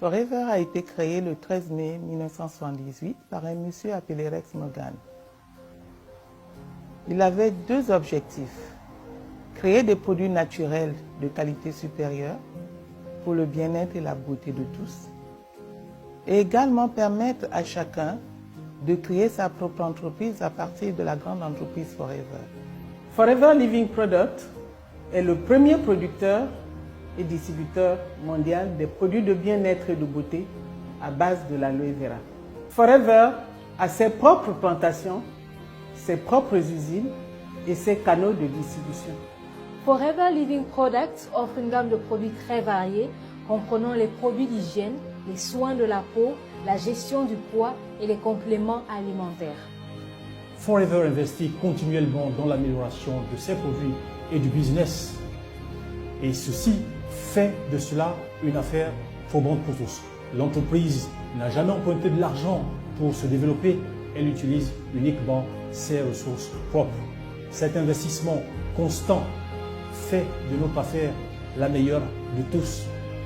Forever a été créé le 13 mai 1978 par un monsieur appelé Rex Morgan. Il avait deux objectifs: créer des produits naturels de qualité supérieure pour le bien-être et la beauté de tous, et également permettre à chacun de créer sa propre entreprise à partir de la grande entreprise Forever. Forever Living Product est le premier producteur et distributeur mondial des produits de bien-être et de beauté à base de l'aloe vera. Forever a ses propres plantations, ses propres usines et ses canaux de distribution. Forever Living Products offre une gamme de produits très variés, comprenant les produits d'hygiène, les soins de la peau, la gestion du poids et les compléments alimentaires. Forever investit continuellement dans l'amélioration de ses produits et du business. Et ceci fait de cela une affaire probante pour tous. L'entreprise n'a jamais emprunté de l'argent pour se développer, elle utilise uniquement ses ressources propres. Cet investissement constant fait de notre affaire la meilleure de tous,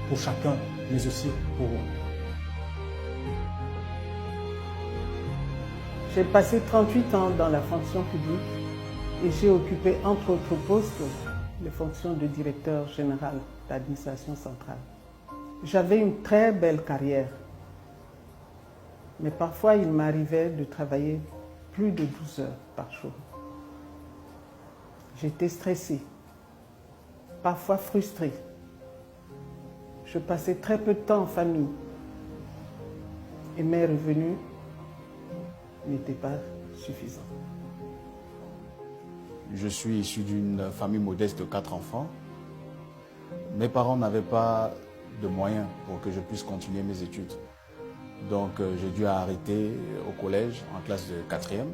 pour chacun, mais aussi pour vous. J'ai passé 38 ans dans la fonction publique et j'ai occupé entre autres postes les fonctions de directeur général d'administration centrale. J'avais une très belle carrière, mais parfois il m'arrivait de travailler plus de 12 heures par jour. J'étais stressée, parfois frustrée. Je passais très peu de temps en famille et mes revenus n'étaient pas suffisants. Je suis issu d'une famille modeste de 4 enfants. Mes parents n'avaient pas de moyens pour que je puisse continuer mes études. Donc j'ai dû arrêter au collège en classe de 4e.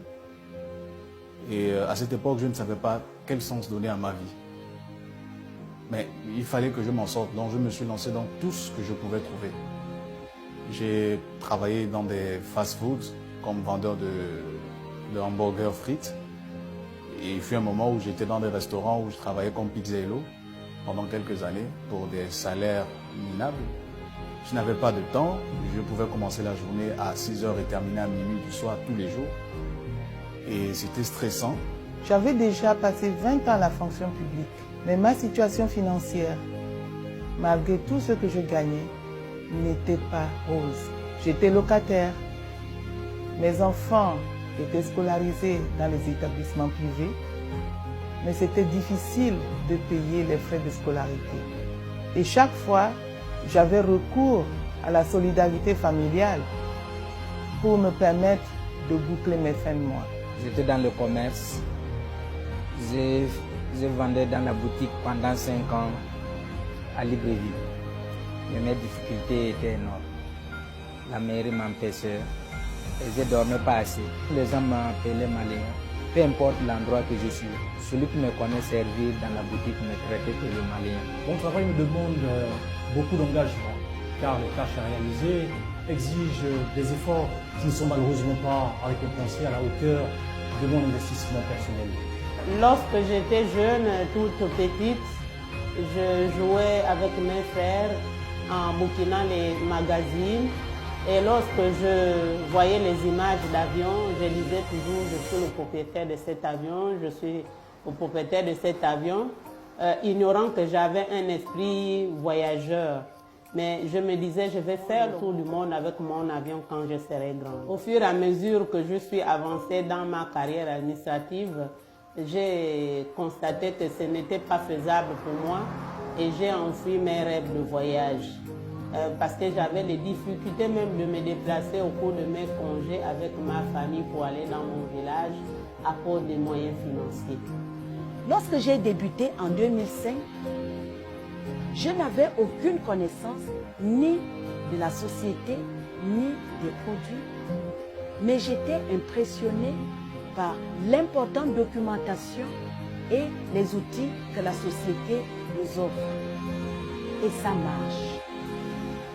Et à cette époque, je ne savais pas quel sens donner à ma vie. Mais il fallait que je m'en sorte, donc je me suis lancé dans tout ce que je pouvais trouver. J'ai travaillé dans des fast-foods comme vendeur de hamburgers frites. Et il fut un moment où j'étais dans des restaurants où je travaillais comme pizzaïolo pendant quelques années pour des salaires minables. Je n'avais pas de temps, je pouvais commencer la journée à 6 h et terminer à minuit du soir tous les jours. Et c'était stressant. J'avais déjà passé 20 ans à la fonction publique, mais ma situation financière, malgré tout ce que je gagnais, n'était pas rose. J'étais locataire. Mes enfants étaient scolarisés dans les établissements privés, mais c'était difficile de payer les frais de scolarité. Et chaque fois, j'avais recours à la solidarité familiale pour me permettre de boucler mes fins de mois. J'étais dans le commerce, je vendais dans la boutique pendant 5 ans à Libreville. Mais mes difficultés étaient énormes. La mairie m'empêchait et je ne dormais pas assez. Les gens m'appelaient malien. Peu importe l'endroit que je suis, celui qui me connaît servir dans la boutique me traitait que le malien. Mon travail me demande beaucoup d'engagement, car les tâches à réaliser exigent des efforts qui ne sont malheureusement pas récompensés à la hauteur de mon investissement personnel. Lorsque j'étais jeune, toute petite, je jouais avec mes frères en bouquinant les magazines. Et lorsque je voyais les images d'avions, je disais toujours, je suis le propriétaire de cet avion, je suis le propriétaire de cet avion, ignorant que j'avais un esprit voyageur. Mais je me disais, je vais faire le tour du monde avec mon avion quand je serai grand. Au fur et à mesure que je suis avancée dans ma carrière administrative, j'ai constaté que ce n'était pas faisable pour moi et j'ai enfui mes rêves de voyage. Parce que j'avais les difficultés même de me déplacer au cours de mes congés avec ma famille pour aller dans mon village à cause des moyens financiers. Lorsque j'ai débuté en 2005, je n'avais aucune connaissance ni de la société, ni des produits, mais j'étais impressionnée par l'importante documentation et les outils que la société nous offre. Et ça marche.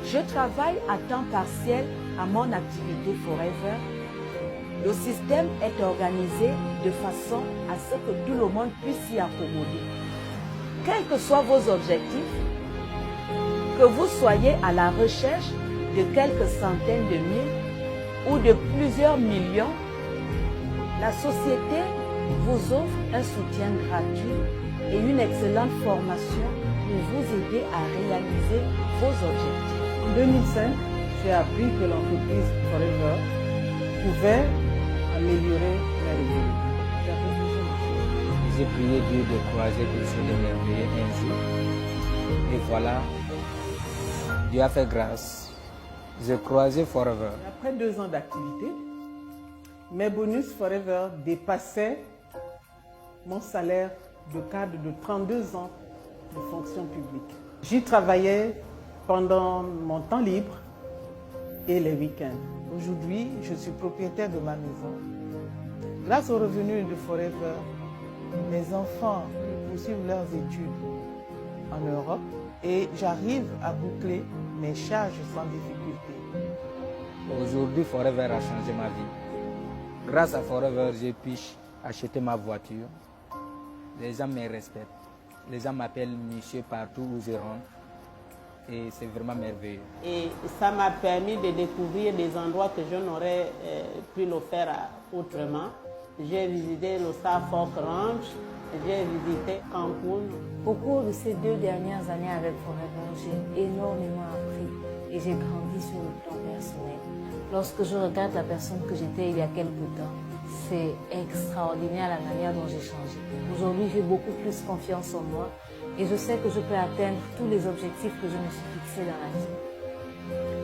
Je travaille à temps partiel à mon activité Forever. Le système est organisé de façon à ce que tout le monde puisse s'y accommoder. Quels que soient vos objectifs, que vous soyez à la recherche de quelques centaines de mille ou de plusieurs millions, la société vous offre un soutien gratuit et une excellente formation pour vous aider à réaliser vos objectifs. En 2005, j'ai appris que l'entreprise Forever pouvait améliorer la revenus. J'ai prié Dieu de croiser quelque chose de merveilleux un jour. Et voilà, Dieu a fait grâce. J'ai croisé Forever. Après 2 ans d'activité, mes bonus Forever dépassaient mon salaire de cadre de 32 ans de fonction publique. J'y travaillais pendant mon temps libre et les week-ends. Aujourd'hui, je suis propriétaire de ma maison. Grâce aux revenus de Forever, mes enfants poursuivent leurs études en Europe et j'arrive à boucler mes charges sans difficulté. Aujourd'hui, Forever a changé ma vie. Grâce à Forever, j'ai pu acheter ma voiture. Les gens me respectent. Les gens m'appellent monsieur partout où je rentre. Et c'est vraiment merveilleux. Et ça m'a permis de découvrir des endroits que je n'aurais pu le faire autrement. J'ai visité le Suffolk Ranch, j'ai visité Cancun. Au cours de ces 2 dernières années avec Forever, j'ai énormément appris et j'ai grandi sur le plan personnel. Lorsque je regarde la personne que j'étais il y a quelque temps, c'est extraordinaire la manière dont j'ai changé. Aujourd'hui, j'ai beaucoup plus confiance en moi et je sais que je peux atteindre tous les objectifs que je me suis fixés dans la vie.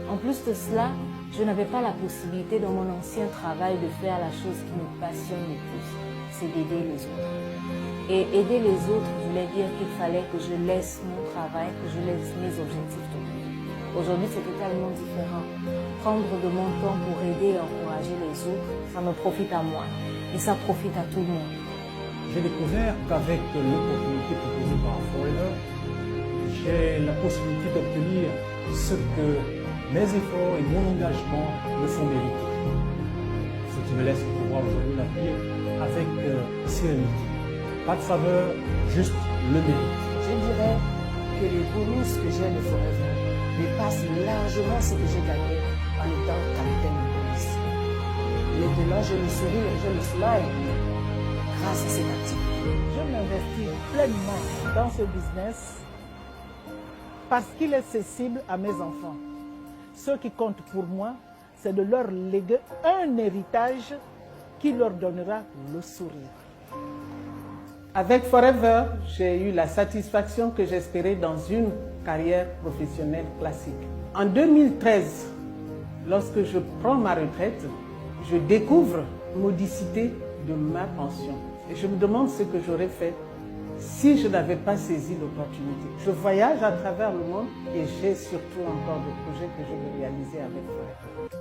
En plus de cela, je n'avais pas la possibilité dans mon ancien travail de faire la chose qui me passionne le plus, c'est d'aider les autres. Et aider les autres voulait dire qu'il fallait que je laisse mon travail, que je laisse mes objectifs de vie. Aujourd'hui, c'est totalement différent. Prendre de mon temps pour aider et encourager les autres, ça me profite à moi et ça profite à tout le monde. J'ai découvert qu'avec l'opportunité proposée par Forever, j'ai la possibilité d'obtenir ce que mes efforts et mon engagement me font mériter. Ce qui me laisse pouvoir aujourd'hui l'accueillir avec sérénité. Pas de faveur, juste le mérite. Je dirais que les bonus que j'ai de Forever dépassent largement ce que j'ai gagné en étant capitaine de police. Maintenant, je me souris et je me smile grâce à cette activité. Je m'investis pleinement dans ce business parce qu'il est accessible à mes enfants. Ce qui compte pour moi, c'est de leur léguer un héritage qui leur donnera le sourire. Avec Forever, j'ai eu la satisfaction que j'espérais dans une carrière professionnelle classique. En 2013, lorsque je prends ma retraite, je découvre modicité de ma pension. Et je me demande ce que j'aurais fait si je n'avais pas saisi l'opportunité. Je voyage à travers le monde et j'ai surtout encore des projets que je veux réaliser avec Forever.